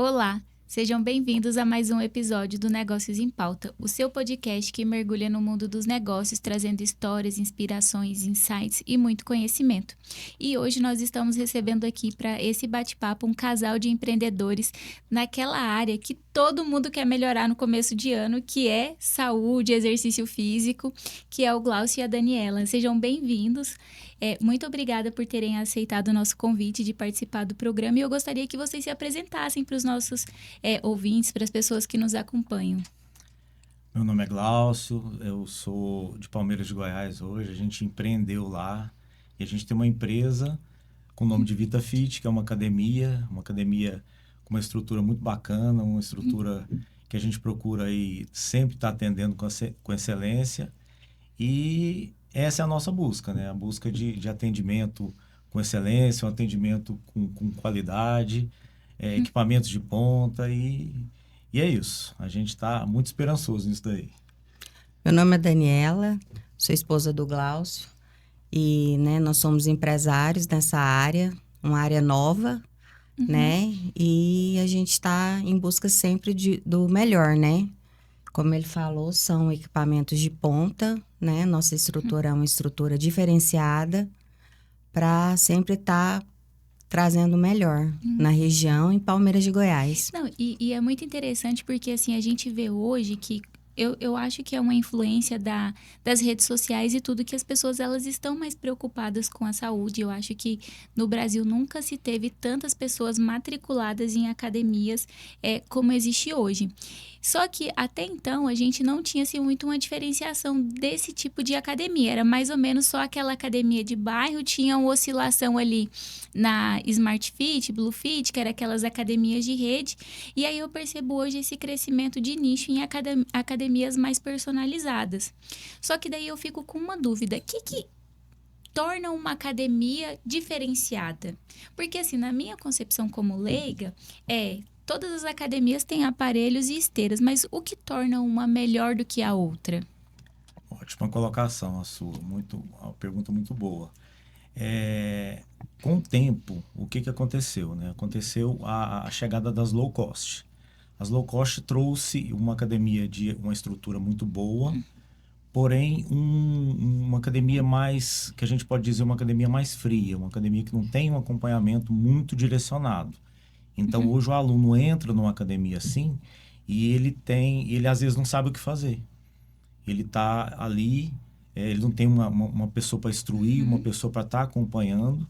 Olá, sejam bem-vindos a mais um episódio do Negócios em Pauta, o seu podcast que mergulha no mundo dos negócios, trazendo histórias, inspirações, insights e muito conhecimento. E hoje nós estamos recebendo aqui para esse bate-papo um casal de empreendedores naquela área que todo mundo quer melhorar no começo de ano, que é saúde, exercício físico, que é o Glaucio e a Daniela. Sejam bem-vindos. Muito obrigada por terem aceitado o nosso convite de participar do programa e eu gostaria que vocês se apresentassem para os nossos ouvintes, para as pessoas que nos acompanham. Meu nome é Glaucio, eu sou de Palmeiras de Goiás hoje, a gente empreendeu lá e a gente tem uma empresa com o nome de VitaFit, que é uma academia com uma estrutura muito bacana, uma estrutura que a gente procura aí sempre estar atendendo com excelência e essa é a nossa busca, né? A busca de atendimento com excelência, um atendimento com qualidade, equipamentos de ponta e é isso. A gente está muito esperançoso nisso daí. Meu nome é Daniela, sou esposa do Glaucio e, nós somos empresários nessa área, uma área nova, né? E a gente está em busca sempre do melhor, né? Como ele falou, são equipamentos de ponta, né? Nossa estrutura é uma estrutura diferenciada para sempre estar trazendo o melhor na região, em Palmeiras de Goiás. Não, e é muito interessante porque assim, a gente vê hoje que eu acho que é uma influência das redes sociais e tudo que as pessoas elas estão mais preocupadas com a saúde. Eu acho que no Brasil nunca se teve tantas pessoas matriculadas em academias como existe hoje. Só que até então a gente não tinha assim, muito uma diferenciação desse tipo de academia. Era mais ou menos só aquela academia de bairro, tinha uma oscilação ali na Smart Fit, Blue Fit, que eram aquelas academias de rede. E aí eu percebo hoje esse crescimento de nicho em academias mais personalizadas. Só que daí eu fico com uma dúvida. O que torna uma academia diferenciada? Porque assim, na minha concepção como leiga, todas as academias têm aparelhos e esteiras, mas o que torna uma melhor do que a outra? Ótima colocação a sua, uma pergunta muito boa. Com o tempo, o que aconteceu, né? Aconteceu a chegada das low cost. As low cost trouxe uma academia de uma estrutura muito boa, porém uma academia mais, que a gente pode dizer uma academia mais fria, uma academia que não tem um acompanhamento muito direcionado. Então, hoje o aluno entra numa academia assim e ele às vezes não sabe o que fazer. Ele está ali, ele não tem uma pessoa para instruir, uma pessoa para estar acompanhando.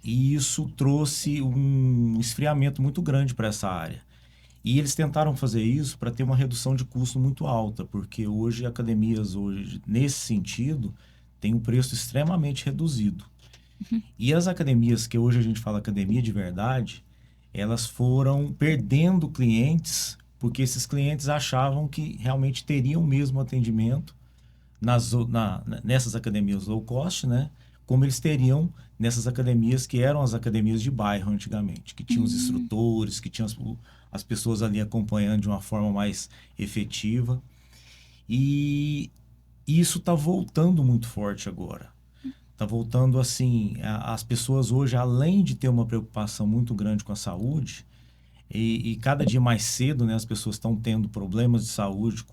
E isso trouxe um esfriamento muito grande para essa área. E eles tentaram fazer isso para ter uma redução de custo muito alta, porque hoje academias, nesse sentido, têm um preço extremamente reduzido. E as academias, que hoje a gente fala academia de verdade, elas foram perdendo clientes, porque esses clientes achavam que realmente teriam o mesmo atendimento nessas academias low cost, né? Como eles teriam nessas academias que eram as academias de bairro antigamente, que tinham os instrutores, que tinham as pessoas ali acompanhando de uma forma mais efetiva. E isso está voltando muito forte agora. Está voltando assim, as pessoas hoje, além de ter uma preocupação muito grande com a saúde, e cada dia mais cedo, né, as pessoas estão tendo problemas de saúde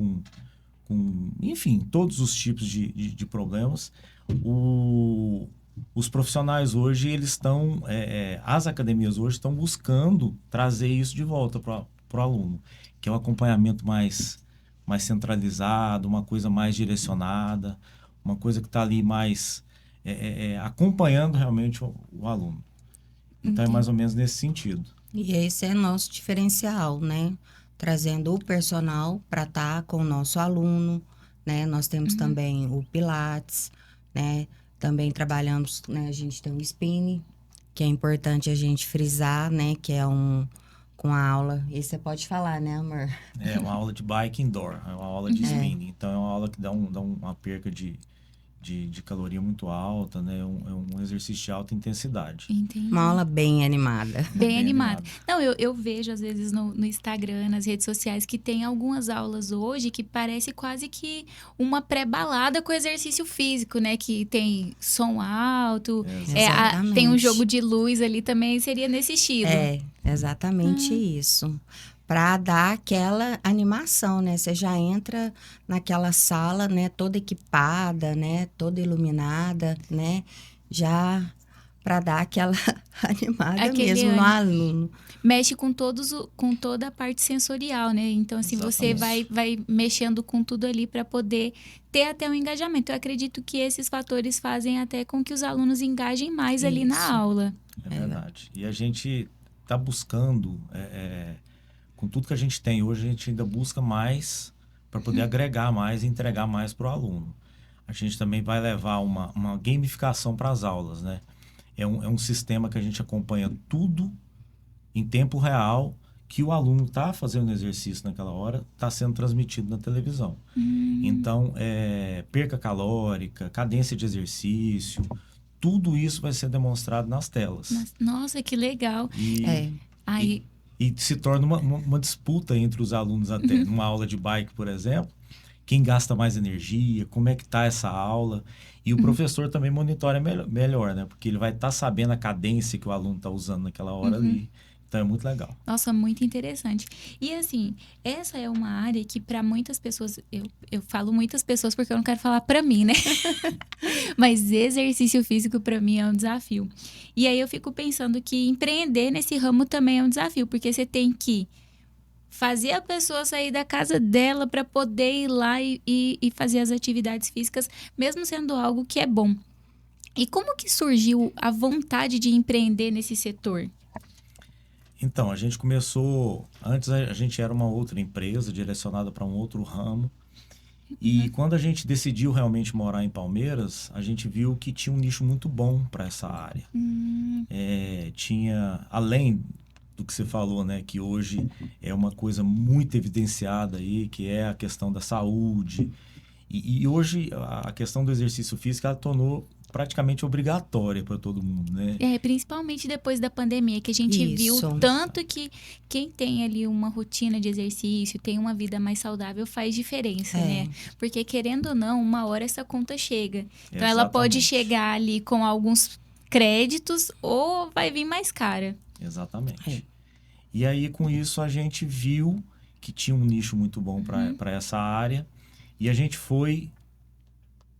enfim, todos os tipos de problemas. Os profissionais hoje, eles estão, as academias hoje estão buscando trazer isso de volta para o aluno, que é um acompanhamento mais centralizado, uma coisa mais direcionada, uma coisa que está ali mais acompanhando realmente o aluno. Então, é mais ou menos nesse sentido. E esse é nosso diferencial, né? Trazendo o personal para estar com o nosso aluno, né? Nós temos também o Pilates, né? Também trabalhamos, né? A gente tem o spinning, que é importante a gente frisar, né? Que é com a aula... E você pode falar, né, amor? É uma aula de bike indoor, é uma aula de spinning. Então, é uma aula que dá uma perca de caloria muito alta, né? É um exercício de alta intensidade. Entendi. Uma aula bem animada. Bem animada. Não, eu vejo às vezes no Instagram, nas redes sociais, que tem algumas aulas hoje que parece quase que uma pré-balada com exercício físico, né? Que tem som alto, tem um jogo de luz ali também, seria nesse estilo. Exatamente isso. Para dar aquela animação, né? Você já entra naquela sala, né? Toda equipada, né? Toda iluminada, né? Já para dar aquela animada Aquele mesmo no ânimo. aluno. Mexe com com toda a parte sensorial, né? Então, assim, você Exatamente. vai mexendo com tudo ali para poder ter até um engajamento. Eu acredito que esses fatores fazem até com que os alunos engajem mais ali na Isso. aula. É verdade. E a gente está buscando, com tudo que a gente tem hoje, a gente ainda busca mais para poder agregar mais e entregar mais para o aluno. A gente também vai levar uma gamificação para as aulas, né? É um sistema que a gente acompanha tudo em tempo real, que o aluno está fazendo exercício naquela hora, está sendo transmitido na televisão. Então, perca calórica, cadência de exercício, tudo isso vai ser demonstrado nas telas. Nossa, que legal. É. Aí, E se torna uma disputa entre os alunos até. Numa aula de bike, por exemplo, quem gasta mais energia, como é que está essa aula. E o professor também monitora melhor, né? Porque ele vai estar sabendo a cadência que o aluno está usando naquela hora ali. Então, é muito legal. nossa, muito interessante. E assim, essa é uma área que para muitas pessoas, eu falo muitas pessoas porque eu não quero falar para mim, né? Mas exercício físico para mim é um desafio. E aí eu fico pensando que empreender nesse ramo também é um desafio, porque você tem que fazer a pessoa sair da casa dela para poder ir lá e fazer as atividades físicas, mesmo sendo algo que é bom. E como que surgiu a vontade de empreender nesse setor? Então, a gente começou. Antes a gente era uma outra empresa direcionada para um outro ramo. E quando a gente decidiu realmente morar em Palmeiras, a gente viu que tinha um nicho muito bom para essa área. Tinha, além do que você falou, né, que hoje é uma coisa muito evidenciada aí, que é a questão da saúde. E hoje a questão do exercício físico ela tornou praticamente obrigatória para todo mundo, né? Principalmente depois da pandemia, que a gente viu Isso. tanto que quem tem ali uma rotina de exercício, tem uma vida mais saudável, faz diferença, né? Porque querendo ou não, uma hora essa conta chega. Então ela pode Exatamente. chegar ali com alguns créditos ou vai vir mais cara. Exatamente. E aí, com isso, a gente viu que tinha um nicho muito bom para essa área. E a gente foi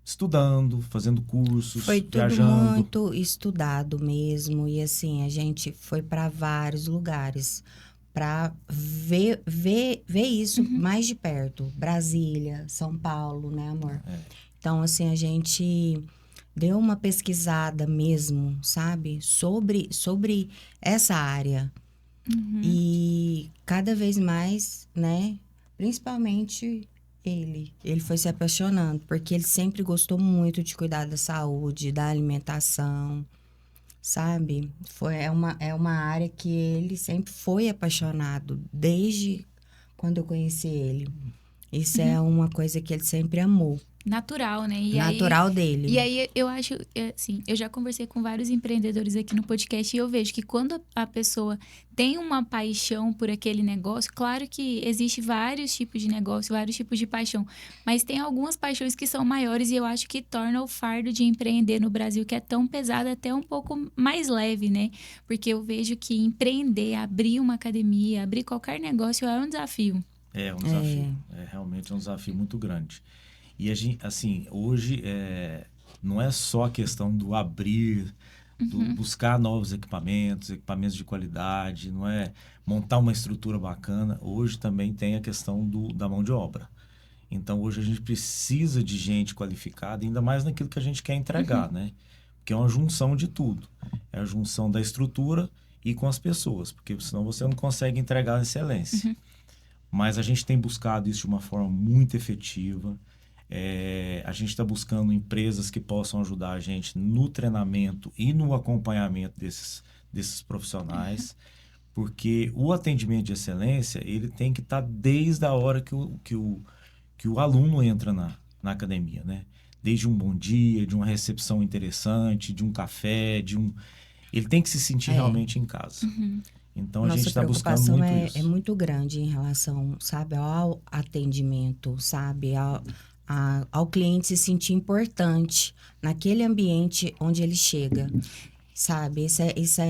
estudando, fazendo cursos, Foi tudo viajando. muito estudado mesmo. E assim, a gente foi para vários lugares para ver isso mais de perto. Brasília, São Paulo, né, amor? Então, assim, a gente deu uma pesquisada mesmo, sabe? Sobre essa área. E cada vez mais, né? Principalmente ele foi se apaixonando, porque ele sempre gostou muito de cuidar da saúde, da alimentação, sabe? É uma área que ele sempre foi apaixonado, desde quando eu conheci ele. Isso é uma coisa que ele sempre amou. Natural, né? Natural dele. E aí eu acho, assim, eu já conversei com vários empreendedores aqui no podcast e eu vejo que quando a pessoa tem uma paixão por aquele negócio, claro que existe vários tipos de negócio, vários tipos de paixão, mas tem algumas paixões que são maiores e eu acho que torna o fardo de empreender no Brasil, que é tão pesado, até um pouco mais leve, né? Porque eu vejo que empreender, abrir uma academia, abrir qualquer negócio é um desafio. É um desafio. É realmente um desafio muito grande. E a gente, assim, hoje não é só a questão do abrir, do buscar novos equipamentos de qualidade, não é montar uma estrutura bacana. Hoje também tem a questão da mão de obra. Então, hoje a gente precisa de gente qualificada, ainda mais naquilo que a gente quer entregar, né? Porque é uma junção de tudo. É a junção da estrutura e com as pessoas, porque senão você não consegue entregar a excelência. Mas a gente tem buscado isso de uma forma muito efetiva. A gente está buscando empresas que possam ajudar a gente no treinamento e no acompanhamento desses profissionais, porque o atendimento de excelência ele tem que estar desde a hora que o aluno entra na academia, né? Desde um bom dia, de uma recepção interessante, de um café, ele tem que se sentir realmente em casa. Então, a gente está buscando muito isso. É muito grande em relação, sabe, ao atendimento, sabe, ao cliente se sentir importante naquele ambiente onde ele chega, sabe?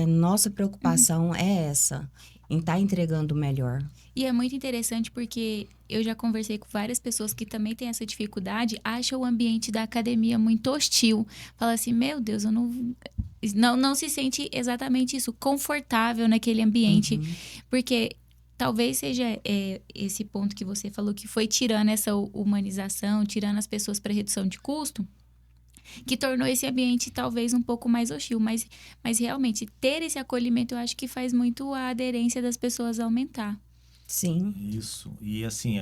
Nossa preocupação é essa. em estar entregando o melhor. E é muito interessante porque eu já conversei com várias pessoas que também têm essa dificuldade, acham o ambiente da academia muito hostil. Fala assim, meu Deus, eu não se sente exatamente isso, confortável naquele ambiente. Porque talvez seja esse ponto que você falou, que foi tirando essa humanização, tirando as pessoas para redução de custo, que tornou esse ambiente talvez um pouco mais hostil. Mas realmente, ter esse acolhimento, eu acho que faz muito a aderência das pessoas aumentar. Sim. Isso. E assim,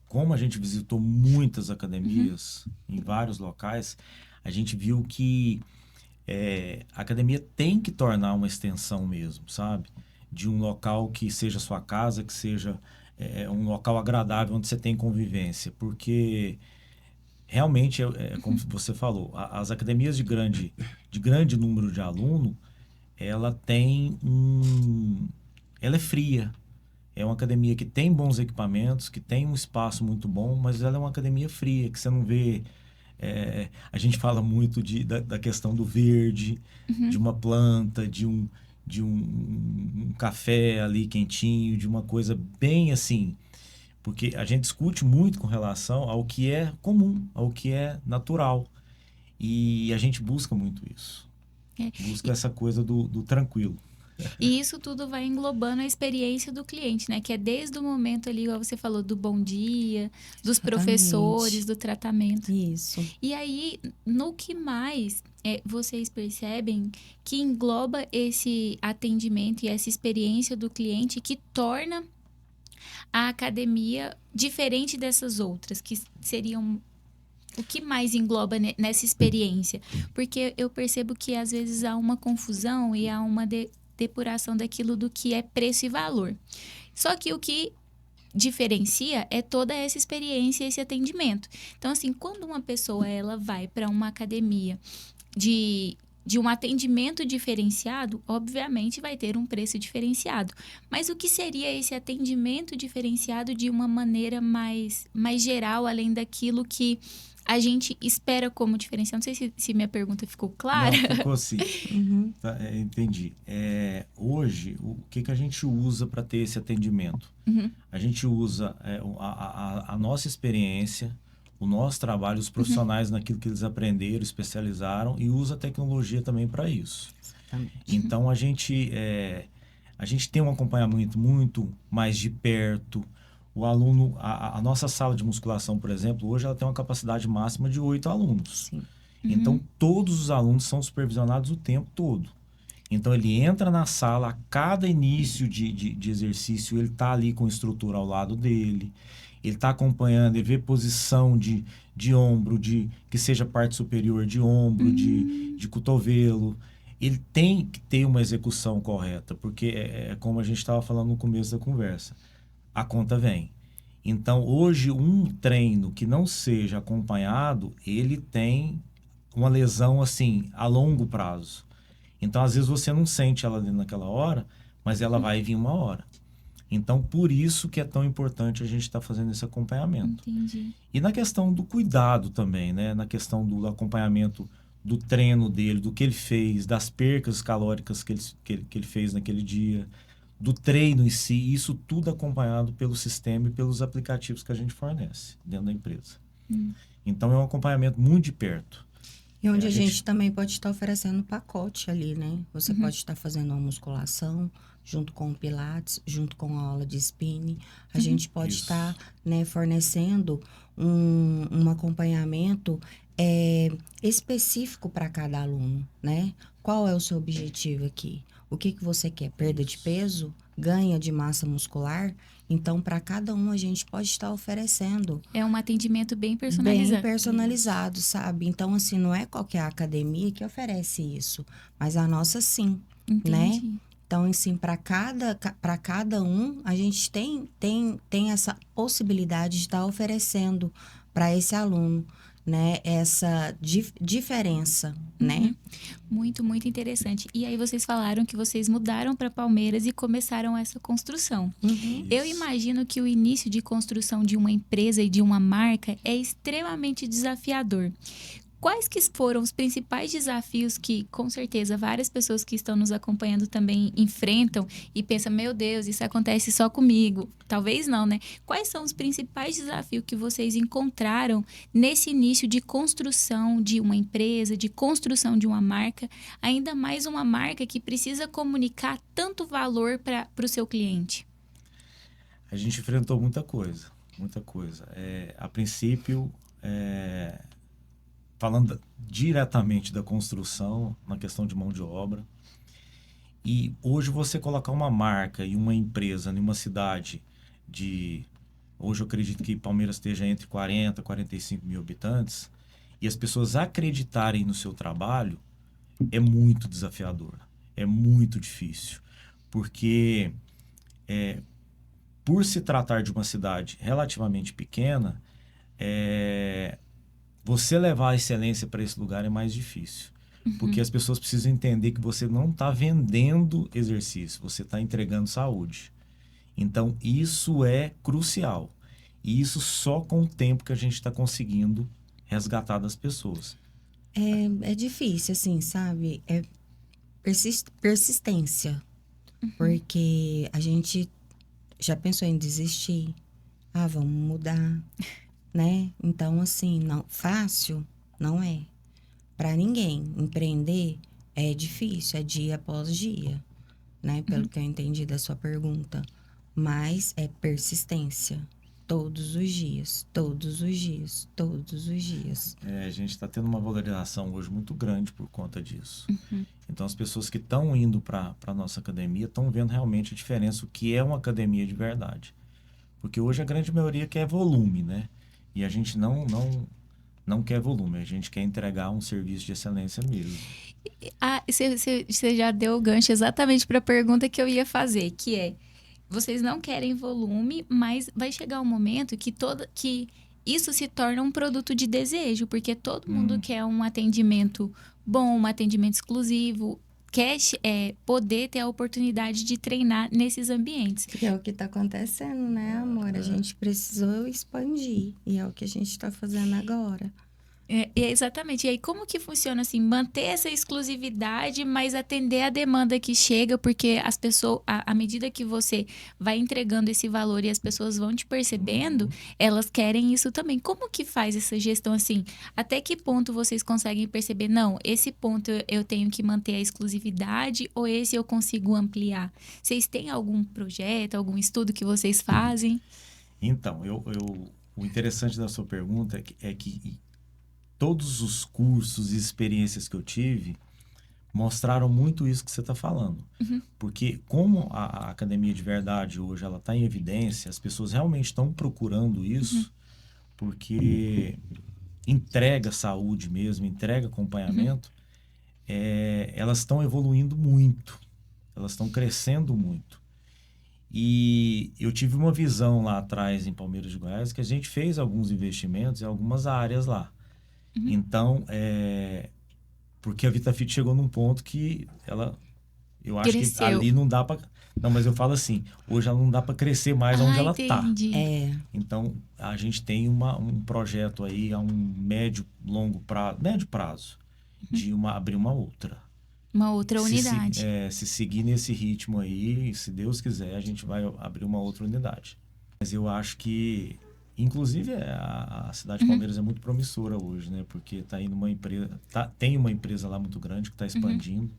como a gente visitou muitas academias em vários locais, a gente viu que a academia tem que tornar uma extensão mesmo, sabe? De um local que seja sua casa, que seja um local agradável, onde você tem convivência. Porque realmente, como você falou, as academias de grande número de aluno, ela é fria. É uma academia que tem bons equipamentos, que tem um espaço muito bom, mas ela é uma academia fria, que você não vê... a gente fala muito da questão do verde, de uma planta, de um café ali quentinho, de uma coisa bem assim... Porque a gente discute muito com relação ao que é comum, ao que é natural. E a gente busca muito isso. Busca essa coisa do tranquilo. E isso tudo vai englobando a experiência do cliente, né? Que é desde o momento ali, igual você falou, do bom dia, dos professores, do tratamento. Isso. E aí, no que mais vocês percebem que engloba esse atendimento e essa experiência do cliente que torna a academia diferente dessas outras, que seriam... O que mais engloba nessa experiência? Porque eu percebo que às vezes há uma confusão e há uma depuração daquilo do que é preço e valor. Só que o que diferencia é toda essa experiência, esse atendimento. Então, assim, quando uma pessoa ela vai para uma academia de um atendimento diferenciado, obviamente vai ter um preço diferenciado. Mas o que seria esse atendimento diferenciado de uma maneira mais geral, além daquilo que a gente espera como diferencial? Não sei se minha pergunta ficou clara. Não, ficou assim. Tá, entendi. Hoje, o que a gente usa para ter esse atendimento? A gente usa a nossa experiência, o nosso trabalho, os profissionais naquilo que eles aprenderam, especializaram, e usa a tecnologia também para isso. Exatamente. Então, a gente tem um acompanhamento muito mais de perto. O aluno, a nossa sala de musculação, por exemplo, hoje ela tem uma capacidade máxima de 8 alunos. Sim. Então, todos os alunos são supervisionados o tempo todo. Então, ele entra na sala, a cada início de exercício, ele está ali com o instrutor ao lado dele. Ele está acompanhando, ele vê posição de ombro, que seja parte superior de ombro, de cotovelo. Ele tem que ter uma execução correta, porque como a gente estava falando no começo da conversa, a conta vem. Então, hoje, um treino que não seja acompanhado, ele tem uma lesão, assim, a longo prazo. Então, às vezes, você não sente ela ali naquela hora, mas ela vai vir uma hora. Então, por isso que é tão importante a gente estar fazendo esse acompanhamento. Entendi. E na questão do cuidado também, né? Na questão do acompanhamento do treino dele, do que ele fez, das percas calóricas que ele fez naquele dia, do treino em si, isso tudo acompanhado pelo sistema e pelos aplicativos que a gente fornece dentro da empresa. Então, é um acompanhamento muito de perto. E onde a gente também pode estar oferecendo pacote ali, né? Você pode estar fazendo uma musculação junto com o Pilates, junto com a aula de spinning. A gente pode estar, né, fornecendo um acompanhamento específico para cada aluno, né? Qual é o seu objetivo aqui? O que você quer? Perda de peso? Ganha de massa muscular? Então, para cada um, a gente pode estar oferecendo. É um atendimento bem personalizado. Bem personalizado, sabe? Então, assim, não é qualquer academia que oferece isso. Mas a nossa, sim, né? Então, assim, para cada um, a gente tem essa possibilidade de estar oferecendo para esse aluno, né? Essa diferença, né? Muito, muito interessante. E aí vocês falaram que vocês mudaram para Palmeiras e começaram essa construção. Eu imagino que o início de construção de uma empresa e de uma marca é extremamente desafiador. quais que foram os principais desafios que, com certeza, várias pessoas que estão nos acompanhando também enfrentam e pensam, meu Deus, isso acontece só comigo? Talvez não, né? Quais são os principais desafios que vocês encontraram nesse início de construção de uma empresa, de construção de uma marca, ainda mais uma marca que precisa comunicar tanto valor para o seu cliente? A gente enfrentou muita coisa, muita coisa. A princípio, falando diretamente da construção, na questão de mão de obra, e hoje você colocar uma marca e uma empresa em uma cidade de... Hoje eu acredito que Palmeiras esteja entre 40 e 45 mil habitantes, e as pessoas acreditarem no seu trabalho é muito desafiador, é muito difícil, porque por se tratar de uma cidade relativamente pequena, você levar a excelência para esse lugar é mais difícil. Porque as pessoas precisam entender que você não está vendendo exercício, você está entregando saúde. Então, isso é crucial. E isso só com o tempo que a gente está conseguindo resgatar das pessoas. É difícil, assim, sabe? É persistência. Porque a gente já pensou em desistir. Vamos mudar, né? Então, assim, não, fácil não é. Para ninguém. Empreender é difícil, é dia após dia, né? Pelo que eu entendi da sua pergunta. Mas é persistência. Todos os dias, todos os dias, todos os dias. A gente está tendo uma valorização hoje muito grande por conta disso. Então, as pessoas que estão indo para a nossa academia estão vendo realmente a diferença, o que é uma academia de verdade. Porque hoje a grande maioria quer volume, né? E a gente não quer volume, a gente quer entregar um serviço de excelência mesmo. Você já deu o gancho exatamente para a pergunta que eu ia fazer, que é, vocês não querem volume, mas vai chegar um momento que isso se torna um produto de desejo, porque todo mundo quer um atendimento bom, um atendimento exclusivo, quer poder ter a oportunidade de treinar nesses ambientes. Que é o que está acontecendo, né, amor? A gente precisou expandir, e é o que a gente está fazendo agora. Exatamente. E aí, como que funciona assim? Manter essa exclusividade, mas atender a demanda que chega, porque as pessoas, à medida que você vai entregando esse valor e as pessoas vão te percebendo, elas querem isso também. Como que faz essa gestão assim? Até que ponto vocês conseguem perceber, não, esse ponto eu tenho que manter a exclusividade ou esse eu consigo ampliar? Vocês têm algum projeto, algum estudo que vocês fazem? Então, o interessante da sua pergunta é que todos os cursos e experiências que eu tive mostraram muito isso que você está falando. Porque como a academia de verdade hoje ela está em evidência, as pessoas realmente estão procurando isso, porque entrega saúde mesmo, entrega acompanhamento, elas estão evoluindo muito, elas estão crescendo muito. E eu tive uma visão lá atrás em Palmeiras de Goiás que a gente fez alguns investimentos em algumas áreas lá. Então, porque a VitaFit chegou num ponto que eu acho Cresceu. que ali não dá para... Não, mas eu falo assim, hoje ela não dá para crescer mais onde ela está. Então, a gente tem um projeto aí a um médio prazo, de abrir uma outra. Uma outra unidade. Se seguir nesse ritmo aí, se Deus quiser, a gente vai abrir uma outra unidade. Mas eu acho que... Inclusive, a cidade de Palmeiras é muito promissora hoje, né? Porque tem uma empresa lá muito grande que está expandindo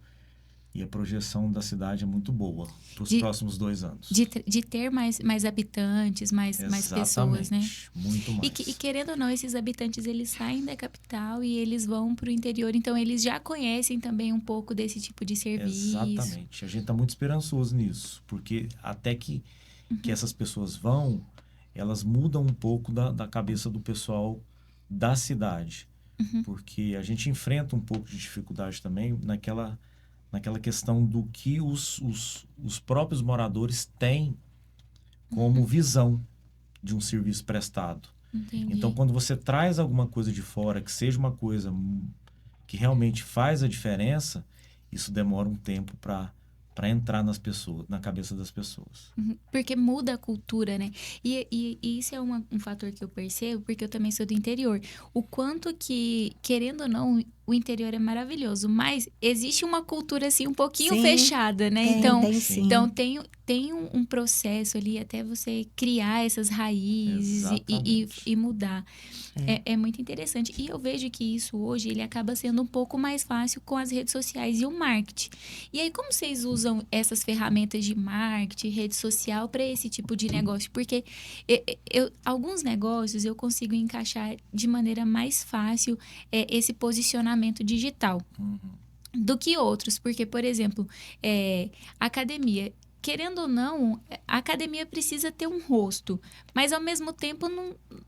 e a projeção da cidade é muito boa para os próximos 2 anos. De ter mais habitantes, mais pessoas, né? Muito mais. E querendo ou não, esses habitantes, eles saem da capital e eles vão para o interior, então eles já conhecem também um pouco desse tipo de serviço. Exatamente. A gente está muito esperançoso nisso, porque até que essas pessoas vão... elas mudam um pouco da cabeça do pessoal da cidade. Porque a gente enfrenta um pouco de dificuldade também naquela questão do que os próprios moradores têm como visão de um serviço prestado. Entendi. Então, quando você traz alguma coisa de fora, que seja uma coisa que realmente faz a diferença, isso demora um tempo para para entrar nas pessoas, na cabeça das pessoas. Porque muda a cultura, né? E isso é um fator que eu percebo, porque eu também sou do interior. O quanto que, querendo ou não, o interior é maravilhoso, mas existe uma cultura, assim, um pouquinho Sim, fechada, né? tem sim. Então tem um processo ali até você criar essas raízes e mudar. É muito interessante. E eu vejo que isso hoje, ele acaba sendo um pouco mais fácil com as redes sociais e o marketing. E aí, como vocês usam essas ferramentas de marketing, rede social, para esse tipo de negócio? Porque alguns negócios eu consigo encaixar de maneira mais fácil esse posicionamento digital do que outros. Porque, por exemplo, academia. Querendo ou não, a academia precisa ter um rosto, mas ao mesmo tempo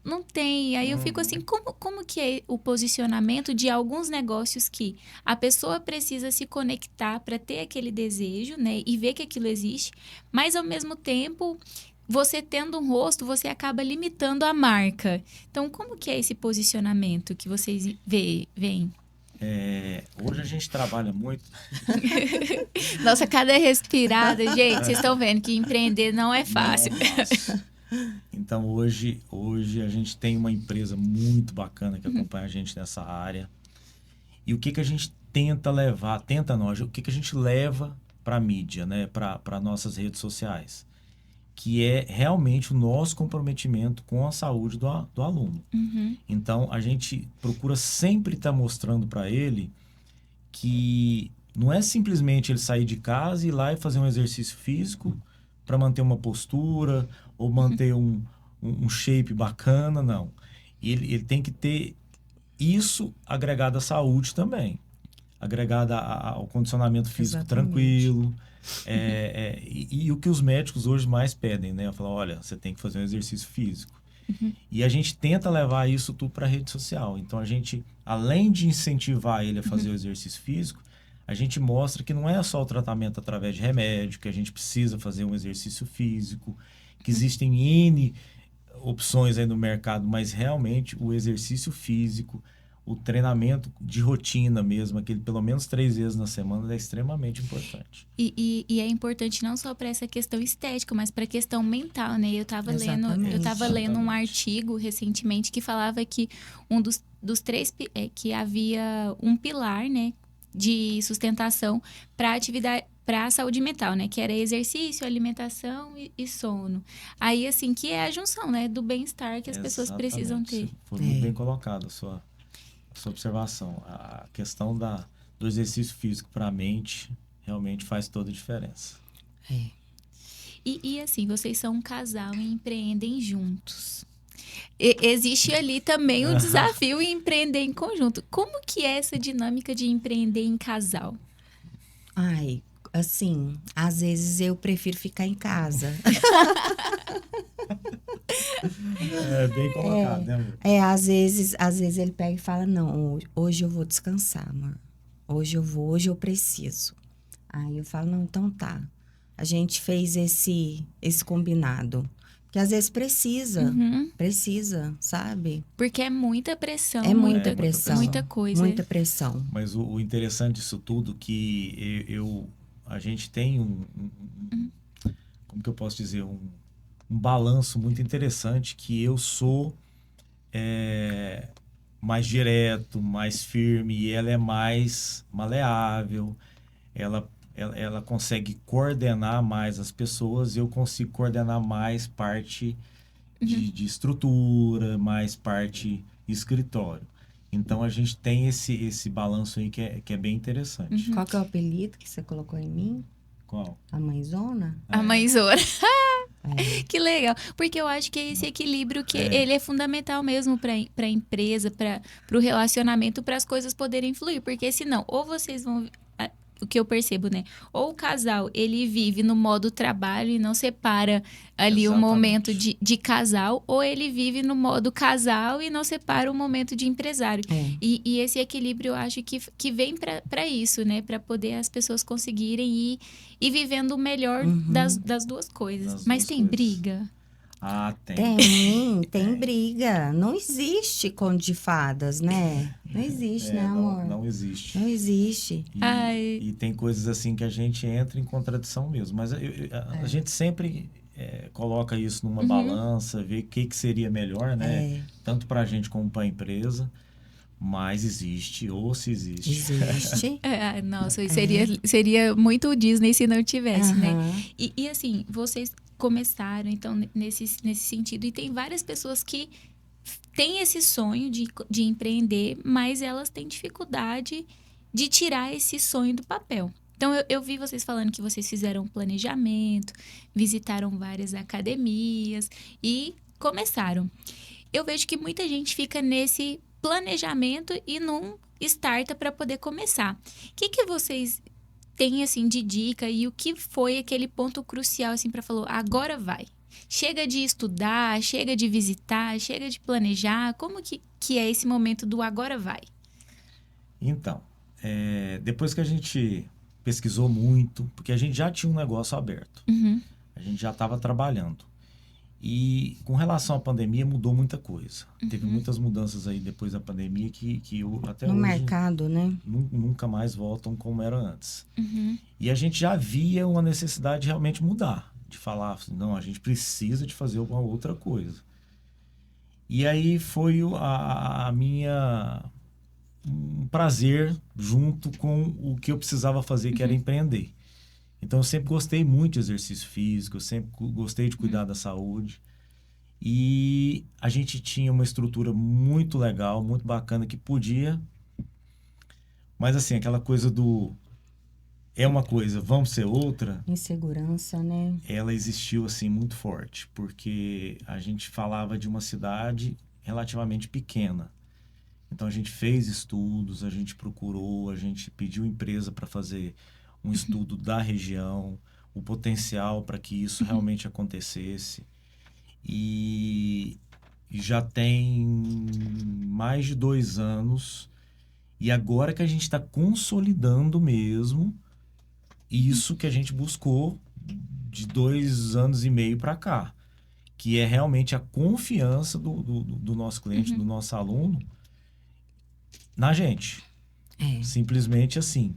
não tem. Aí eu fico assim, como que é o posicionamento de alguns negócios que a pessoa precisa se conectar para ter aquele desejo, né? E ver que aquilo existe, mas ao mesmo tempo, você tendo um rosto, você acaba limitando a marca. Então, como que é esse posicionamento que vocês veem? Hoje a gente trabalha muito. Nossa, cada respirada, gente, vocês estão vendo que empreender não é fácil. Não é fácil. Então, hoje a gente tem uma empresa muito bacana que acompanha a gente nessa área. E o que a gente tenta levar, o que a gente leva para a mídia, né? Para nossas redes sociais? Que é realmente o nosso comprometimento com a saúde do aluno. Então, a gente procura sempre estar mostrando para ele que não é simplesmente ele sair de casa e ir lá e fazer um exercício físico para manter uma postura ou manter um shape bacana, não. Ele tem que ter isso agregado à saúde também, agregado ao condicionamento físico tranquilo. E o que os médicos hoje mais pedem, né? Eu falo, olha, você tem que fazer um exercício físico. E a gente tenta levar isso tudo para a rede social. Então, a gente, além de incentivar ele a fazer o exercício físico, a gente mostra que não é só o tratamento através de remédio, que a gente precisa fazer um exercício físico, que existem N opções aí no mercado, mas realmente o exercício físico, o treinamento de rotina mesmo, aquele pelo menos 3 vezes na semana, é extremamente importante. E é importante não só para essa questão estética, mas para a questão mental, né? Eu estava lendo um artigo recentemente que falava que um dos 3 que havia um pilar, né, de sustentação para atividade, para a saúde mental, né? Que era exercício, alimentação e sono. Aí, assim, que é a junção, né, do bem-estar que as pessoas precisam ter. Foi muito bem colocado a sua observação. A questão do exercício físico para a mente realmente faz toda a diferença. E assim, vocês são um casal e empreendem juntos. Existe ali também o desafio em empreender em conjunto. Como que é essa dinâmica de empreender em casal? Ai, assim, às vezes eu prefiro ficar em casa. É bem colocado, né, amor? Às vezes ele pega e fala, não, hoje eu vou descansar, amor. Hoje eu preciso. Aí eu falo, não, então tá. A gente fez esse combinado. Porque às vezes precisa, sabe? Porque é muita pressão. É muita pressão. Muita coisa. Muita pressão. Mas o interessante disso tudo que a gente tem como que eu posso dizer, um balanço muito interessante, que eu sou mais direto, mais firme, e ela é mais maleável, ela consegue coordenar mais as pessoas, eu consigo coordenar mais parte de estrutura, mais parte escritório. Então, a gente tem esse balanço aí que é bem interessante. Qual que é o apelido que você colocou em mim? Qual? A mãezona? A mãezona. Que legal. Porque eu acho que é esse equilíbrio que ele é fundamental mesmo para a empresa, para o relacionamento, para as coisas poderem fluir. Porque senão, ou vocês vão... O que eu percebo, né? Ou o casal, ele vive no modo trabalho e não separa ali o momento de casal, ou ele vive no modo casal e não separa o momento de empresário. E esse equilíbrio, eu acho que vem para isso, né? Para poder as pessoas conseguirem ir vivendo o melhor das duas coisas. Mas tem briga? Ah, tem. Tem briga. Não existe conto de fadas, né? Não existe, né, amor? Não existe. Não existe. E tem coisas assim que a gente entra em contradição mesmo. Mas a gente sempre coloca isso numa balança, vê o que seria melhor, né? Tanto para a gente como para a empresa. Mas existe, ou se existe. Existe. Nossa, seria muito Disney se não tivesse, né? E assim, vocês começaram, então, nesse sentido. E tem várias pessoas que têm esse sonho de empreender, mas elas têm dificuldade de tirar esse sonho do papel. Então, eu vi vocês falando que vocês fizeram um planejamento, visitaram várias academias e começaram. Eu vejo que muita gente fica nesse planejamento e não starta para poder começar. O que vocês têm assim de dica e o que foi aquele ponto crucial assim para falar, agora vai? Chega de estudar, chega de visitar, chega de planejar. Como que é esse momento do agora vai? Então, depois que a gente pesquisou muito, porque a gente já tinha um negócio aberto, a gente já estava trabalhando. E com relação à pandemia, mudou muita coisa. Teve muitas mudanças aí depois da pandemia que até no hoje... mercado, né? Nunca mais voltam como era antes. E a gente já via uma necessidade de realmente mudar. De falar assim, não, a gente precisa de fazer alguma outra coisa. E aí foi a minha... um prazer junto com o que eu precisava fazer, que era empreender. Então, eu sempre gostei muito de exercício físico, eu sempre gostei de cuidar da saúde. E a gente tinha uma estrutura muito legal, muito bacana, que podia... Mas, assim, aquela coisa do... É uma coisa, vamos ser outra... Insegurança, né? Ela existiu, assim, muito forte. Porque a gente falava de uma cidade relativamente pequena. Então, a gente fez estudos, a gente procurou, a gente pediu empresa para fazer... um estudo da região, o potencial para que isso realmente acontecesse. E já tem mais de 2 anos, e agora que a gente está consolidando mesmo isso que a gente buscou de 2 anos e meio para cá, que é realmente a confiança do nosso cliente, do nosso aluno, na gente. Simplesmente assim.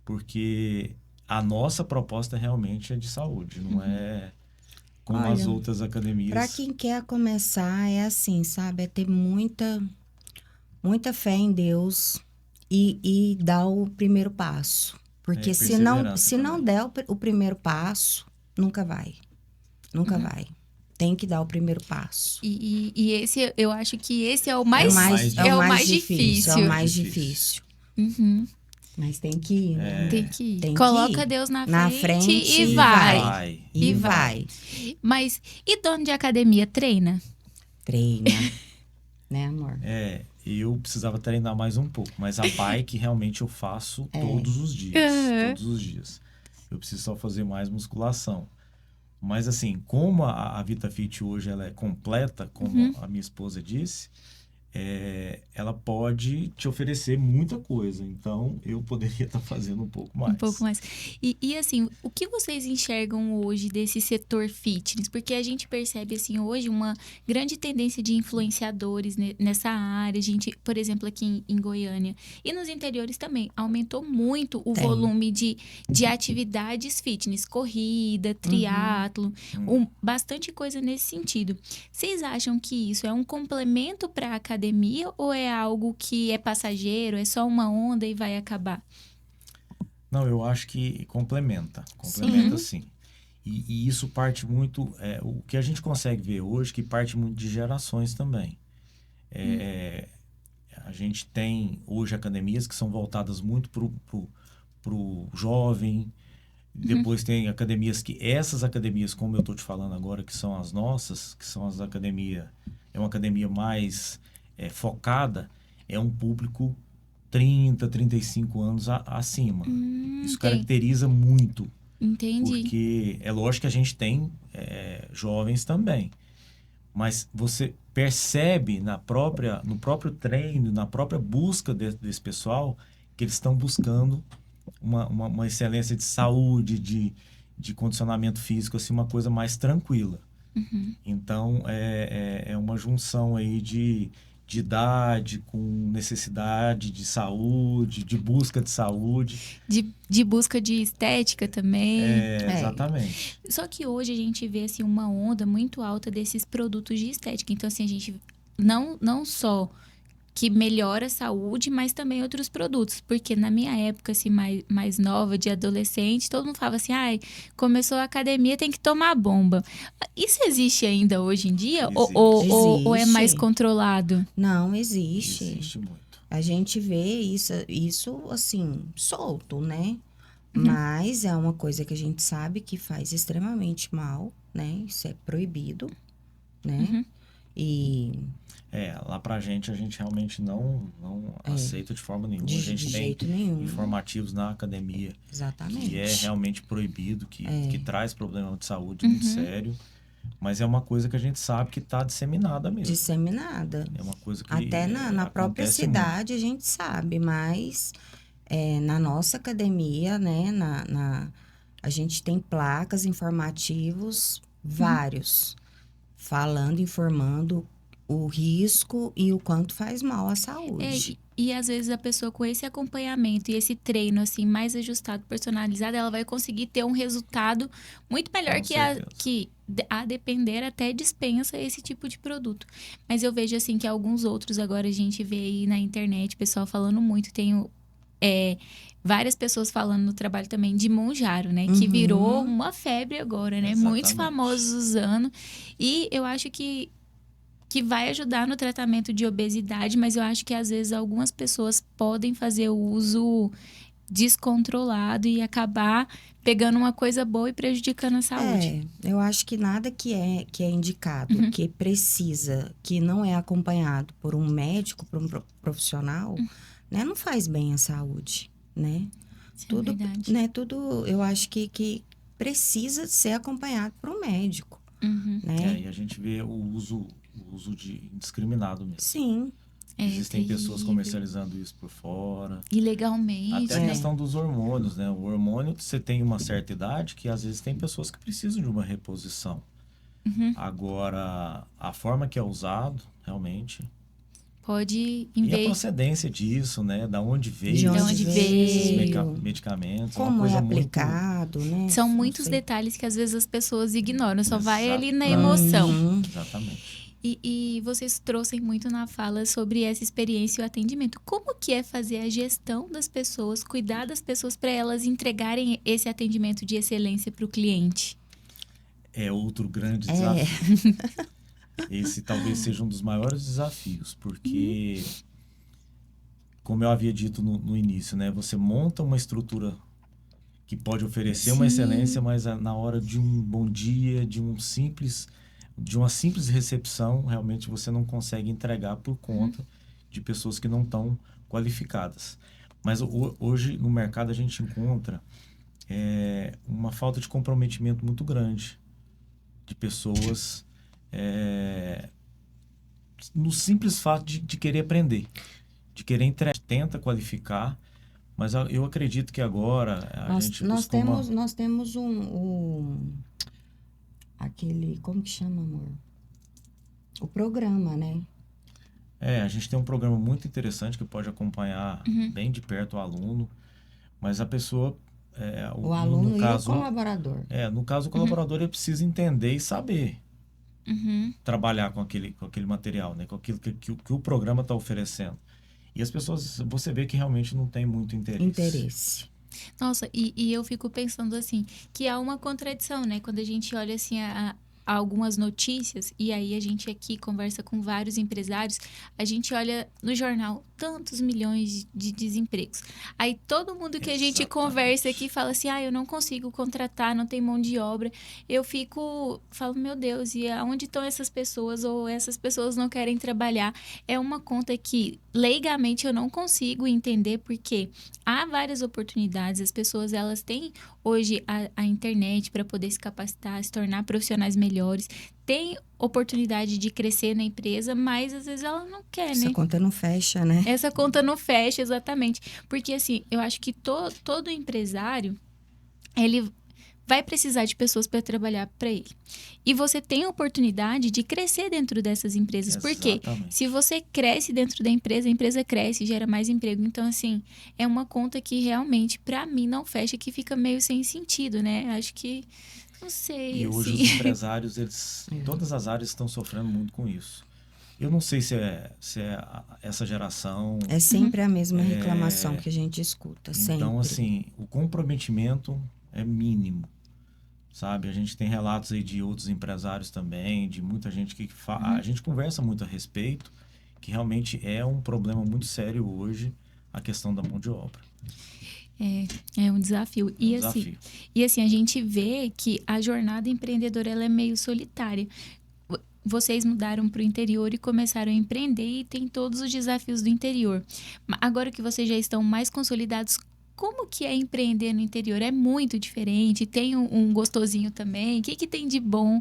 Porque a nossa proposta realmente é de saúde, não é como as outras academias. Para quem quer começar, é assim, sabe? É ter muita fé em Deus e dar o primeiro passo. Porque se não der o primeiro passo, nunca vai. Nunca vai. Tem que dar o primeiro passo. E esse, eu acho que esse é o mais difícil. É o mais difícil. Mas tem que ir, né? Tem que ir. Tem Coloca que ir. Deus na frente e vai. E vai. Mas, e dono de academia, treina? Treina. Né, amor? Eu precisava treinar mais um pouco. Mas a bike, realmente, eu faço todos os dias. Todos os dias. Eu preciso só fazer mais musculação. Mas, assim, como a VitaFit hoje ela é completa, como a minha esposa disse... ela pode te oferecer muita coisa. Então, eu poderia estar fazendo um pouco mais. Um pouco mais. E assim, o que vocês enxergam hoje desse setor fitness? Porque a gente percebe, assim, hoje uma grande tendência de influenciadores nessa área. A gente, por exemplo, aqui em Goiânia e nos interiores também, aumentou muito o volume de atividades fitness. Corrida, triatlo, bastante coisa nesse sentido. Vocês acham que isso é um complemento para a academia ou é algo que é passageiro, é só uma onda e vai acabar? Não, eu acho que complementa sim. E isso parte muito, o que a gente consegue ver hoje, que parte muito de gerações também. A gente tem hoje academias que são voltadas muito pro jovem. Depois tem academias essas academias, como eu estou te falando agora, que são as nossas, que são as academias, é uma academia mais focada, é um público 30, 35 anos acima. Isso caracteriza muito. Entendi. Porque é lógico que a gente tem jovens também. Mas você percebe no próprio treino, na própria busca desse pessoal, que eles estão buscando uma excelência de saúde, de condicionamento físico, assim, uma coisa mais tranquila. Então, é uma junção aí de idade com necessidade de saúde, de busca de saúde. De busca de estética também. Exatamente. Só que hoje a gente vê, assim, uma onda muito alta desses produtos de estética. Então, assim, a gente não só que melhora a saúde, mas também outros produtos. Porque na minha época, assim, mais nova, de adolescente, todo mundo falava assim, ai, começou a academia, tem que tomar bomba. Isso existe ainda hoje em dia? Ou é mais Existe. controlado? Não, existe. Existe muito. A gente vê isso assim, solto, né? Mas é uma coisa que a gente sabe que faz extremamente mal, né? Isso é proibido, né? E Lá pra gente, a gente realmente não aceita de forma nenhuma. A de gente tem jeito nenhum. informativos na academia Exatamente. que é realmente proibido, que traz problema de saúde muito sério. Mas é uma coisa que a gente sabe que está disseminada mesmo. Disseminada. É uma coisa que Até na própria acontece cidade a gente sabe, mas na nossa academia, né? A gente tem placas informativos vários, falando, informando o risco e o quanto faz mal à saúde. E às vezes a pessoa com esse acompanhamento e esse treino assim mais ajustado, personalizado, ela vai conseguir ter um resultado muito melhor Com que certeza. a depender até dispensa esse tipo de produto. Mas eu vejo assim que alguns outros agora a gente vê aí na internet, pessoal falando muito, tenho várias pessoas falando no trabalho também de Monjaro, né? Que virou uma febre agora, né? Muitos Exatamente. famosos usando. E eu acho que vai ajudar no tratamento de obesidade, mas eu acho que às vezes algumas pessoas podem fazer o uso descontrolado e acabar pegando uma coisa boa e prejudicando a saúde. Eu acho que nada que é indicado, que precisa, que não é acompanhado por um médico, por um profissional, né, não faz bem à saúde, né? Isso Tudo, é verdade. né, tudo eu acho que precisa ser acompanhado por um médico, né? E a gente vê o uso indiscriminado mesmo. Sim. Existem pessoas terrível. comercializando isso por fora. Ilegalmente, Até a né? questão dos hormônios, né? O hormônio, você tem uma certa idade que às vezes tem pessoas que precisam de uma reposição. Agora, a forma que é usado, realmente... Pode, em E a vez procedência disso, né? Da onde veio, De onde esses veio. medicamentos. Como uma coisa é muito... aplicado, né? São Não muitos sei. detalhes que às vezes as pessoas ignoram, só vai ali na Exatamente. emoção. Exatamente. E vocês trouxeram muito na fala sobre essa experiência e o atendimento. Como que é fazer a gestão das pessoas, cuidar das pessoas para elas entregarem esse atendimento de excelência para o cliente? É outro grande desafio. Esse talvez seja um dos maiores desafios, porque, como eu havia dito no início, né? Você monta uma estrutura que pode oferecer uma excelência, mas na hora de um bom dia, de uma simples recepção, realmente você não consegue entregar por conta de pessoas que não estão qualificadas. Mas hoje no mercado a gente encontra uma falta de comprometimento muito grande de pessoas no simples fato de querer aprender, de querer entregar, tenta qualificar, mas eu acredito que agora a gente costuma... Nós temos aquele, como que chama, amor? O programa, né? A gente tem um programa muito interessante que pode acompanhar bem de perto o aluno, mas a pessoa... O aluno no e caso, o colaborador. No caso, o colaborador ele precisa entender e saber trabalhar com aquele material, né? Com aquilo que o programa está oferecendo. E as pessoas, você vê que realmente não tem muito interesse. Nossa, e eu fico pensando assim, que há uma contradição, né? Quando a gente olha assim a algumas notícias, e aí a gente aqui conversa com vários empresários, a gente olha no jornal tantos milhões de desempregos. Aí todo mundo que a gente conversa aqui fala assim, eu não consigo contratar, não tem mão de obra. Eu falo, meu Deus, e aonde estão essas pessoas? Ou essas pessoas não querem trabalhar? É uma conta que leigamente eu não consigo entender, porque há várias oportunidades, as pessoas elas têm hoje a internet para poder se capacitar, se tornar profissionais melhores, tem oportunidade de crescer na empresa, mas às vezes ela não quer, né? Essa conta não fecha, né? Essa conta não fecha, exatamente. Porque assim, eu acho que todo empresário, ele vai precisar de pessoas para trabalhar para ele. E você tem a oportunidade de crescer dentro dessas empresas. Porque Exatamente. se você cresce dentro da empresa, a empresa cresce, gera mais emprego. Então, assim, é uma conta que realmente, para mim, não fecha, que fica meio sem sentido, né? Acho que, não sei, E hoje assim. os empresários, eles, em todas as áreas, estão sofrendo muito com isso. Eu não sei se é essa geração. É sempre a mesma reclamação que a gente escuta, sempre. Então, assim, o comprometimento é mínimo, sabe? A gente tem relatos aí de outros empresários também, de muita gente que a gente conversa muito a respeito, que realmente é um problema muito sério hoje, a questão da mão de obra. É um desafio. É um desafio. E assim, a gente vê que a jornada empreendedora ela é meio solitária. Vocês mudaram para o interior e começaram a empreender e tem todos os desafios do interior. Agora que vocês já estão mais consolidados, como que é empreender no interior? É muito diferente? Tem um gostosinho também? O que tem de bom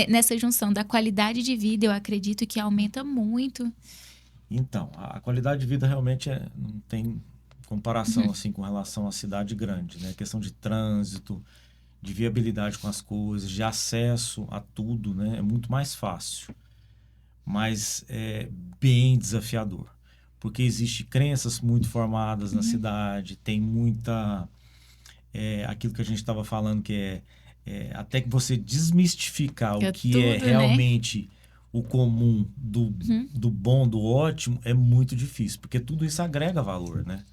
nessa junção da qualidade de vida? Eu acredito que aumenta muito. Então, a qualidade de vida realmente não tem comparação assim com relação à cidade grande, né? A questão de trânsito, de viabilidade com as coisas, de acesso a tudo, né? É muito mais fácil, mas é bem desafiador, porque existe crenças muito formadas na cidade, tem muita aquilo que a gente estava falando que até que você desmistificar o que é tudo, realmente o comum do bom, do ótimo, é muito difícil, porque tudo isso agrega valor, né?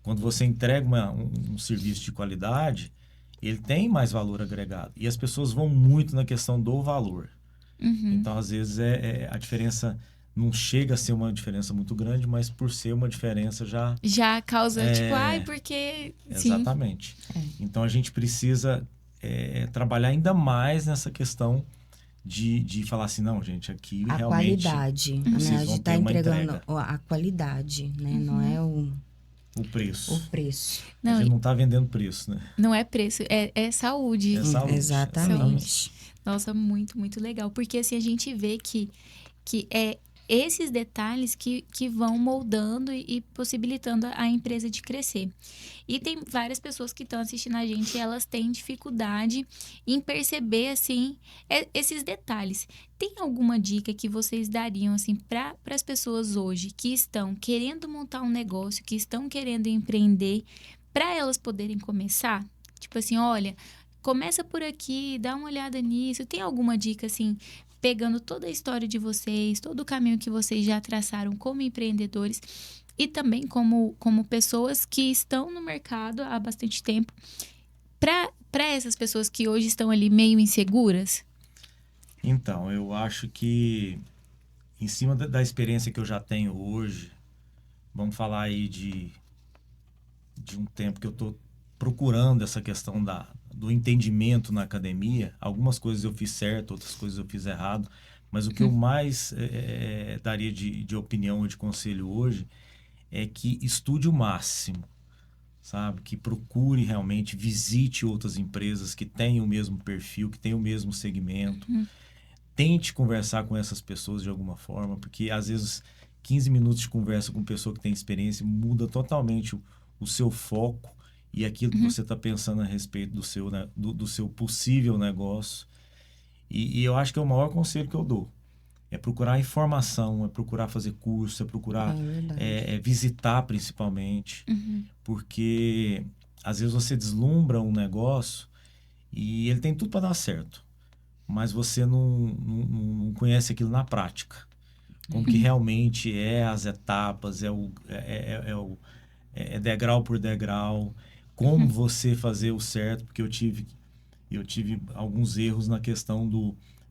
Quando você entrega um serviço de qualidade, ele tem mais valor agregado. E as pessoas vão muito na questão do valor. Então, às vezes, a diferença não chega a ser uma diferença muito grande, mas por ser uma diferença já causa, tipo, ai, porque... Exatamente. Sim. Então, a gente precisa trabalhar ainda mais nessa questão de falar assim, não, gente, aqui a realmente... qualidade, né? A gente está entregando a qualidade, né? Não é o preço. O preço. Não, a gente não está vendendo preço, né? Não é preço, é saúde. É saúde. Exatamente. Nossa, muito, muito legal. Porque assim, a gente vê que é esses detalhes que vão moldando e possibilitando a empresa de crescer. E tem várias pessoas que estão assistindo a gente e elas têm dificuldade em perceber, assim, esses detalhes. Tem alguma dica que vocês dariam, assim, para as pessoas hoje que estão querendo montar um negócio, que estão querendo empreender, para elas poderem começar? Tipo assim, olha, começa por aqui, dá uma olhada nisso. Tem alguma dica, assim, pegando toda a história de vocês, todo o caminho que vocês já traçaram como empreendedores e também como pessoas que estão no mercado há bastante tempo, para essas pessoas que hoje estão ali meio inseguras? Então, eu acho que em cima da experiência que eu já tenho hoje, vamos falar aí de um tempo que eu estou procurando essa questão do entendimento na academia. Algumas coisas eu fiz certo, outras coisas eu fiz errado, mas o que eu mais daria de opinião e de conselho hoje é que estude o máximo, sabe? Que procure realmente, visite outras empresas que têm o mesmo perfil, que têm o mesmo segmento. Tente conversar com essas pessoas de alguma forma, porque às vezes 15 minutos de conversa com pessoa que tem experiência muda totalmente o seu foco e aquilo que você está pensando a respeito do seu possível negócio. E eu acho que é o maior conselho que eu dou. É procurar informação, é procurar fazer curso, é procurar visitar principalmente. Porque às vezes você deslumbra um negócio e ele tem tudo para dar certo, mas você não conhece aquilo na prática. Como que realmente as etapas, degrau por degrau, como você fazer o certo, porque eu tive alguns erros na questão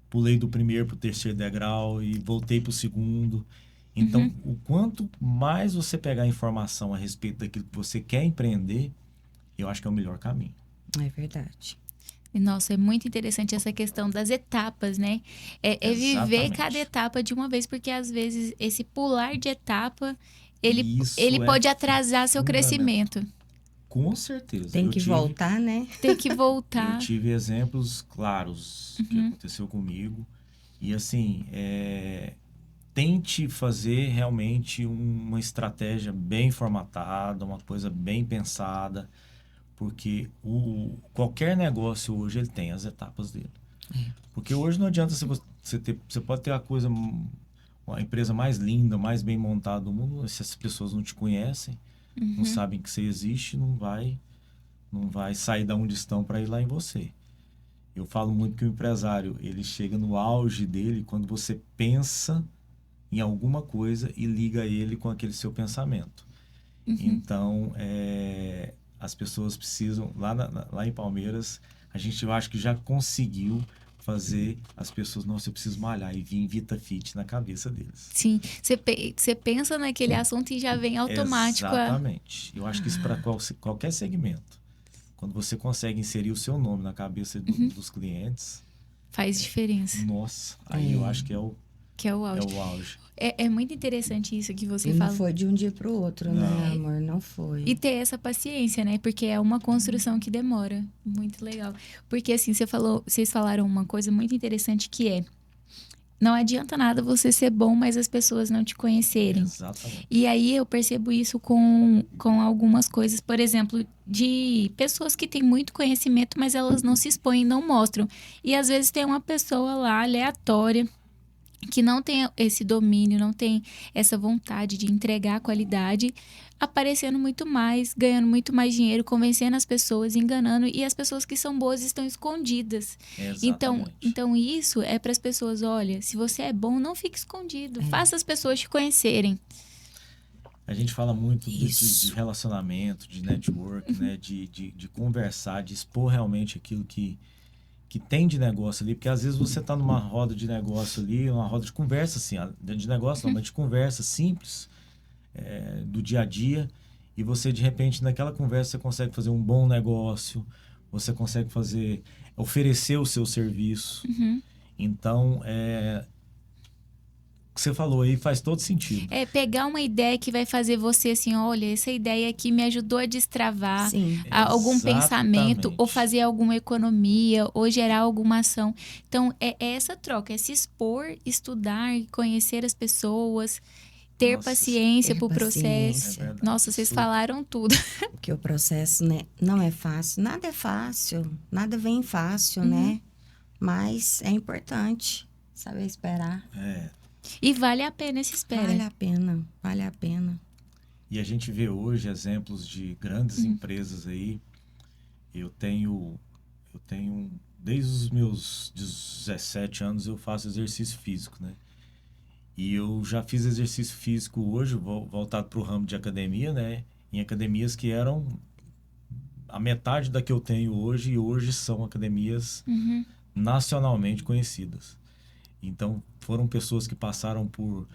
pulei do primeiro para o terceiro degrau e voltei para o segundo. Então, o quanto mais você pegar informação a respeito daquilo que você quer empreender, eu acho que é o melhor caminho. É verdade. Nossa, é muito interessante essa questão das etapas, né? É viver cada etapa de uma vez, porque às vezes esse pular de etapa, ele pode atrasar seu crescimento. Com certeza. Tem que voltar, né? Tem que voltar. Eu tive exemplos claros que aconteceu comigo. E assim, tente fazer realmente uma estratégia bem formatada, uma coisa bem pensada. Porque qualquer negócio hoje ele tem as etapas dele. Porque hoje não adianta você pode ter a empresa mais linda, mais bem montada do mundo, se as pessoas não te conhecem, não sabem que você existe, não vai sair da onde estão para ir lá em você. Eu falo muito que o empresário, ele chega no auge dele quando você pensa em alguma coisa e liga ele com aquele seu pensamento. Então, as pessoas precisam, lá em Palmeiras, eu acho que já conseguiu fazer as pessoas, nossa, eu preciso malhar, e vir VitaFit na cabeça deles. Sim, você pensa naquele assunto e já vem automático. Exatamente. Eu acho que isso para qualquer segmento. Quando você consegue inserir o seu nome na cabeça dos clientes... Faz diferença. Nossa, aí eu acho que é o auge. É muito interessante isso que você E fala. não foi de um dia para o outro, né, amor? Não foi. E ter essa paciência, né? Porque é uma construção que demora. Muito legal. Porque, assim, vocês falaram uma coisa muito interessante que é... Não adianta nada você ser bom, mas as pessoas não te conhecerem. Exatamente. E aí eu percebo isso com algumas coisas, por exemplo, de pessoas que têm muito conhecimento, mas elas não se expõem, não mostram. E às vezes tem uma pessoa lá, aleatória, que não tem esse domínio, não tem essa vontade de entregar a qualidade, aparecendo muito mais, ganhando muito mais dinheiro, convencendo as pessoas, enganando, e as pessoas que são boas estão escondidas. Então isso é para as pessoas, olha, se você é bom, não fique escondido, faça as pessoas te conhecerem. A gente fala muito de relacionamento, de network, né? De conversar, de expor realmente aquilo que tem de negócio ali, porque às vezes você está numa roda de negócio ali, uma roda de conversa, assim, de negócio não, mas de conversa simples, do dia a dia, e você, de repente, naquela conversa, você consegue fazer um bom negócio, você consegue oferecer o seu serviço. Então, o que você falou aí faz todo sentido. É pegar uma ideia que vai fazer você assim, olha, essa ideia aqui me ajudou a destravar algum pensamento, ou fazer alguma economia, ou gerar alguma ação. Então, é essa troca, é se expor, estudar, conhecer as pessoas, ter paciência pro processo. Nossa, vocês falaram tudo. Porque o processo, né, não é fácil. Nada é fácil. Nada vem fácil, né? Mas é importante saber esperar. E vale a pena esse espera. Vale a pena. E a gente vê hoje exemplos de grandes empresas aí. Eu tenho desde os meus 17 anos eu faço exercício físico, né? E eu já fiz exercício físico hoje, voltado para o ramo de academia, né? Em academias que eram a metade da que eu tenho hoje, e hoje são academias nacionalmente conhecidas. Então, foram pessoas que passaram por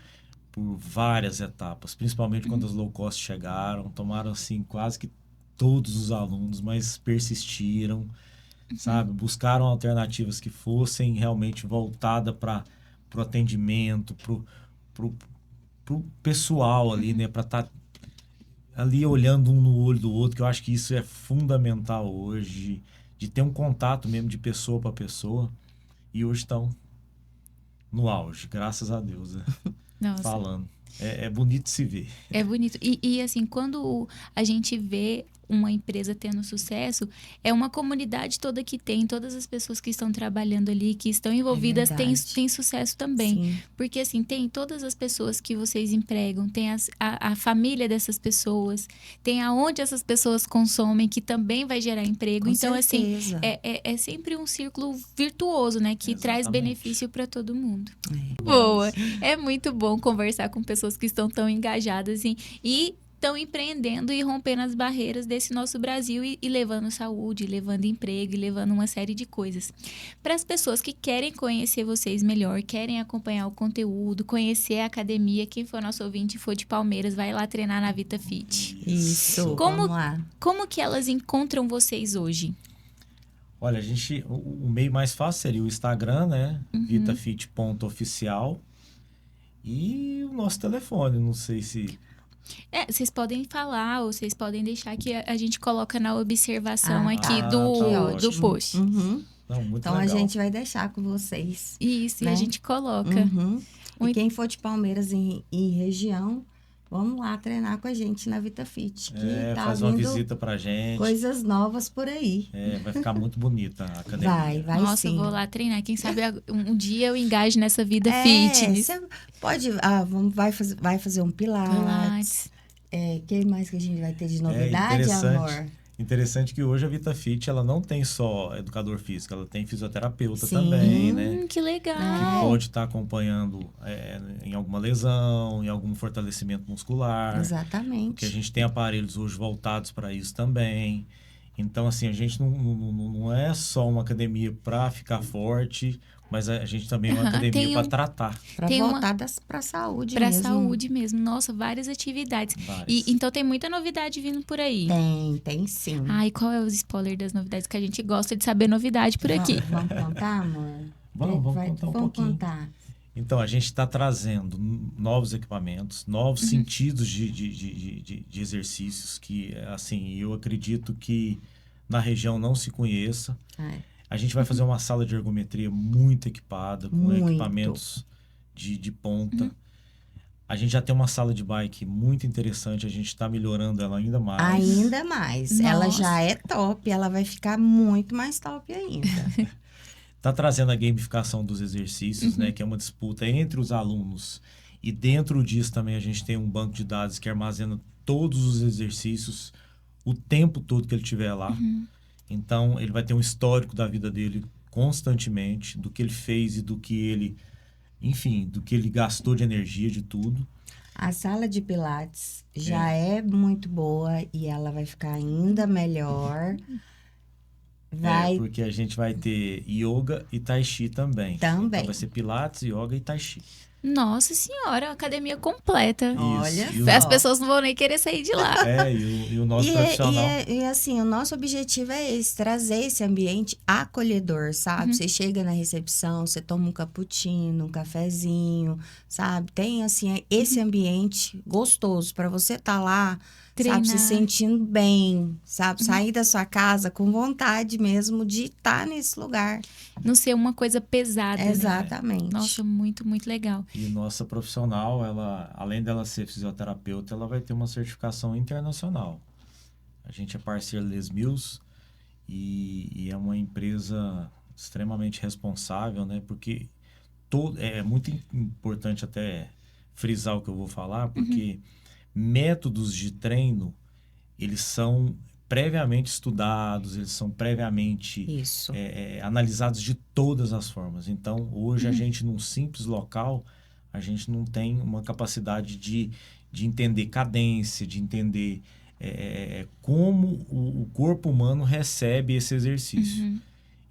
várias etapas, principalmente quando as low cost chegaram, tomaram, assim, quase que todos os alunos, mas persistiram, sabe? Buscaram alternativas que fossem realmente voltadas para o atendimento, pro pessoal ali, né? Para estar ali olhando um no olho do outro, que eu acho que isso é fundamental hoje, de ter um contato mesmo de pessoa para pessoa. E hoje estão no auge, graças a Deus, né? Nossa. Falando. É bonito se ver. É bonito. E assim, quando a gente vê uma empresa tendo sucesso, é uma comunidade toda que tem, todas as pessoas que estão trabalhando ali, que estão envolvidas, têm sucesso também. Sim. Porque assim, tem todas as pessoas que vocês empregam, tem a família dessas pessoas, tem aonde essas pessoas consomem, que também vai gerar emprego. Com então, certeza. assim, é sempre um círculo virtuoso, né? Que traz benefício para todo mundo. É. Boa! É muito bom conversar com pessoas que estão tão engajadas e estão empreendendo e rompendo as barreiras desse nosso Brasil e levando saúde, levando emprego e levando uma série de coisas. Para as pessoas que querem conhecer vocês melhor, querem acompanhar o conteúdo, conhecer a academia, quem for nosso ouvinte e for de Palmeiras, vai lá treinar na VitaFit. Isso, vamos lá. Como que elas encontram vocês hoje? Olha, o meio mais fácil seria o Instagram, né? vitafit.oficial. E o nosso telefone, não sei se... vocês podem falar ou vocês podem deixar que a gente coloca na observação aqui tá do ótimo. post. Não, muito Então, legal. a gente vai deixar com vocês. Isso, né? e a gente coloca. E quem for de Palmeiras e região, vamos lá treinar com a gente na VitaFit, que tá faz uma vindo visita pra gente. coisas novas por aí. Vai ficar muito bonita a academia. Vai Nossa, sim. eu vou lá treinar. Quem sabe um dia eu engajo nessa vida fitness. Você pode, vai fazer um pilates. Que mais que a gente vai ter de novidade, amor? Interessante que hoje a VitaFit, ela não tem só educador físico, ela tem fisioterapeuta Sim. também, né? Que legal. Que pode estar acompanhando em alguma lesão, em algum fortalecimento muscular. Exatamente. Porque a gente tem aparelhos hoje voltados para isso também. Então, assim, a gente não é só uma academia para ficar forte, mas a gente também é uma academia para tratar. Para voltar para a saúde mesmo. Para saúde mesmo. Nossa, várias atividades. Então tem muita novidade vindo por aí. Tem sim. Ai, qual é os spoilers das novidades? Que a gente gosta de saber novidade por aqui. Vamos contar, amor? Vamos contar um pouquinho. Contar. Então, a gente está trazendo novos equipamentos, novos sentidos de exercícios que, assim, eu acredito que na região não se conheça. A gente vai fazer uma sala de ergometria muito equipada, com equipamentos de ponta. A gente já tem uma sala de bike muito interessante, a gente está melhorando ela ainda mais. Ainda mais. Nossa. Ela já é top, ela vai ficar muito mais top ainda. Está trazendo a gamificação dos exercícios, né? Que é uma disputa entre os alunos. E dentro disso também a gente tem um banco de dados que armazena todos os exercícios o tempo todo que ele estiver lá. Então, ele vai ter um histórico da vida dele constantemente, do que ele fez e do que ele... Enfim, do que ele gastou de energia, de tudo. A sala de pilates já é muito boa e ela vai ficar ainda melhor. Porque a gente vai ter yoga e tai chi também. Então vai ser pilates, yoga e tai chi. Nossa senhora, academia completa. Isso. Olha, as pessoas não vão nem querer sair de lá. E o nosso profissional. E assim, o nosso objetivo é esse, trazer esse ambiente acolhedor, sabe? Você chega na recepção, você toma um cappuccino, um cafezinho, sabe? Tem, assim, esse ambiente gostoso para você estar lá, sabe? Se sentindo bem, sabe? Sair da sua casa com vontade mesmo de estar nesse lugar. Não ser uma coisa pesada. Exatamente. Né? Nossa, muito, muito legal. E nossa profissional, ela, além dela ser fisioterapeuta, ela vai ter uma certificação internacional. A gente é parceiro Les Mills e é uma empresa extremamente responsável, né? Porque é muito importante até frisar o que eu vou falar, porque métodos de treino, eles são previamente estudados, eles são previamente analisados de todas as formas. Então, hoje, a gente, num simples local, a gente não tem uma capacidade de entender cadência, de entender como o corpo humano recebe esse exercício.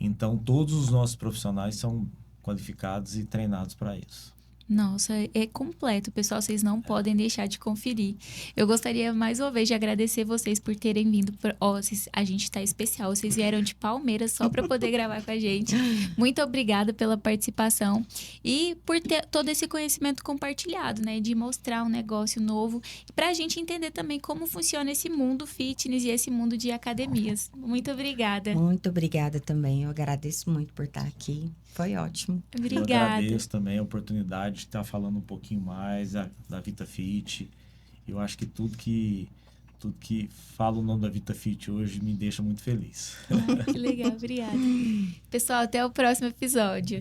Então, todos os nossos profissionais são qualificados e treinados para isso. Nossa, é completo, pessoal, vocês não podem deixar de conferir. Eu gostaria mais uma vez de agradecer vocês por terem vindo. A gente tá especial, vocês vieram de Palmeiras só para poder gravar com a gente. Muito obrigada pela participação e por ter todo esse conhecimento compartilhado, né? De mostrar um negócio novo para a gente entender também como funciona esse mundo fitness e esse mundo de academias. Muito obrigada. Muito obrigada também, eu agradeço muito por estar aqui. Foi ótimo. Obrigada. Eu agradeço também a oportunidade de estar falando um pouquinho mais da VitaFit. Eu acho que tudo que fala o nome da VitaFit hoje me deixa muito feliz. Que legal, obrigada. Pessoal, até o próximo episódio.